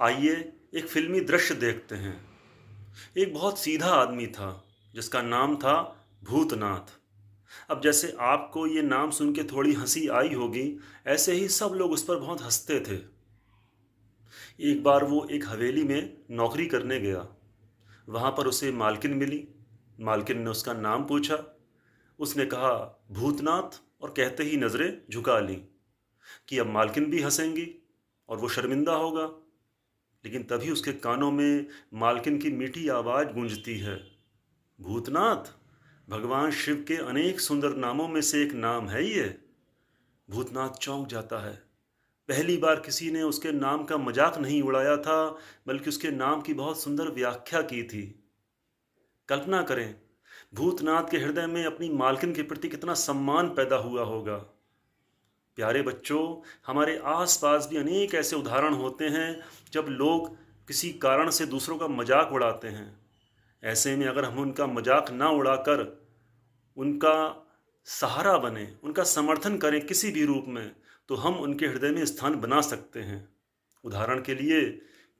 आइए एक फिल्मी दृश्य देखते हैं। एक बहुत सीधा आदमी था जिसका नाम था भूतनाथ। अब जैसे आपको ये नाम सुन के थोड़ी हंसी आई होगी, ऐसे ही सब लोग उस पर बहुत हंसते थे। एक बार वो एक हवेली में नौकरी करने गया। वहां पर उसे मालकिन मिली। मालकिन ने उसका नाम पूछा। उसने कहा भूतनाथ, और कहते ही नजरें झुका ली कि अब मालकिन भी हंसेंगी और वो शर्मिंदा होगा। लेकिन तभी उसके कानों में मालकिन की मीठी आवाज गूंजती है, भूतनाथ, भगवान शिव के अनेक सुंदर नामों में से एक नाम है ये। भूतनाथ चौंक जाता है। पहली बार किसी ने उसके नाम का मजाक नहीं उड़ाया था, बल्कि उसके नाम की बहुत सुंदर व्याख्या की थी। कल्पना करें, भूतनाथ के हृदय में अपनी मालकिन के प्रति कितना सम्मान पैदा हुआ होगा। प्यारे बच्चों, हमारे आसपास भी अनेक ऐसे उदाहरण होते हैं जब लोग किसी कारण से दूसरों का मजाक उड़ाते हैं। ऐसे में अगर हम उनका मजाक ना उड़ाकर उनका सहारा बने, उनका समर्थन करें किसी भी रूप में, तो हम उनके हृदय में स्थान बना सकते हैं। उदाहरण के लिए,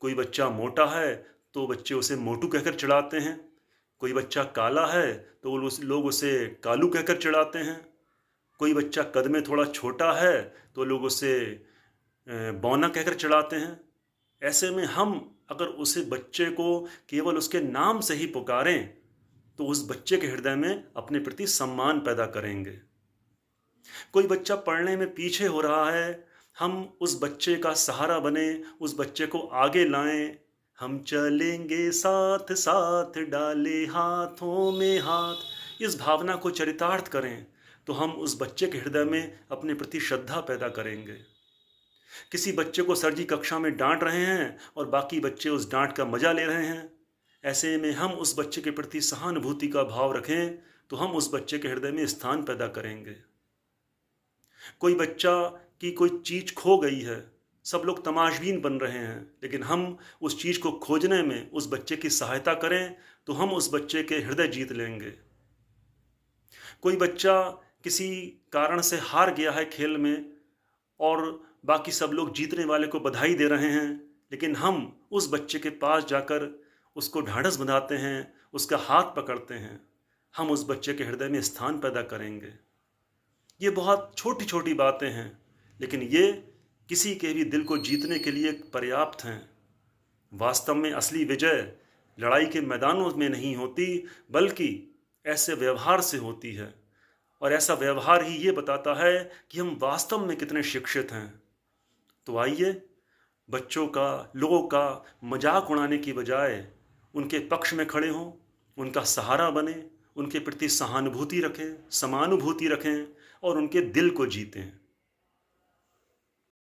कोई बच्चा मोटा है तो बच्चे उसे मोटू कहकर चिढ़ाते हैं। कोई बच्चा काला है तो लोग उसे कालू कहकर चिढ़ाते हैं। कोई बच्चा कद में थोड़ा छोटा है तो लोग उसे बौना कहकर चिढ़ाते हैं। ऐसे में हम अगर उसे बच्चे को केवल उसके नाम से ही पुकारें तो उस बच्चे के हृदय में अपने प्रति सम्मान पैदा करेंगे। कोई बच्चा पढ़ने में पीछे हो रहा है, हम उस बच्चे का सहारा बने, उस बच्चे को आगे लाएं। हम चलेंगे साथ साथ, डाले हाथों में हाथ, इस भावना को चरितार्थ करें तो हम उस बच्चे के हृदय में अपने प्रति श्रद्धा पैदा करेंगे। किसी बच्चे को सर जी कक्षा में डांट रहे हैं और बाकी बच्चे उस डांट का मजा ले रहे हैं। ऐसे में हम उस बच्चे के प्रति सहानुभूति का भाव रखें तो हम उस बच्चे के हृदय में स्थान पैदा करेंगे। कोई बच्चा की कोई चीज खो गई है, सब लोग तमाशबीन बन रहे हैं, लेकिन हम उस चीज को खोजने में उस बच्चे की सहायता करें तो हम उस बच्चे के हृदय जीत लेंगे। कोई बच्चा किसी कारण से हार गया है खेल में और बाकी सब लोग जीतने वाले को बधाई दे रहे हैं, लेकिन हम उस बच्चे के पास जाकर उसको ढाढ़स बंधाते हैं, उसका हाथ पकड़ते हैं, हम उस बच्चे के हृदय में स्थान पैदा करेंगे। ये बहुत छोटी छोटी बातें हैं, लेकिन ये किसी के भी दिल को जीतने के लिए पर्याप्त हैं। वास्तव में असली विजय लड़ाई के मैदानों में नहीं होती, बल्कि ऐसे व्यवहार से होती है। और ऐसा व्यवहार ही ये बताता है कि हम वास्तव में कितने शिक्षित हैं। तो आइए बच्चों का, लोगों का मजाक उड़ाने की बजाय उनके पक्ष में खड़े हों, उनका सहारा बने, उनके प्रति सहानुभूति रखें, समानुभूति रखें और उनके दिल को जीतें।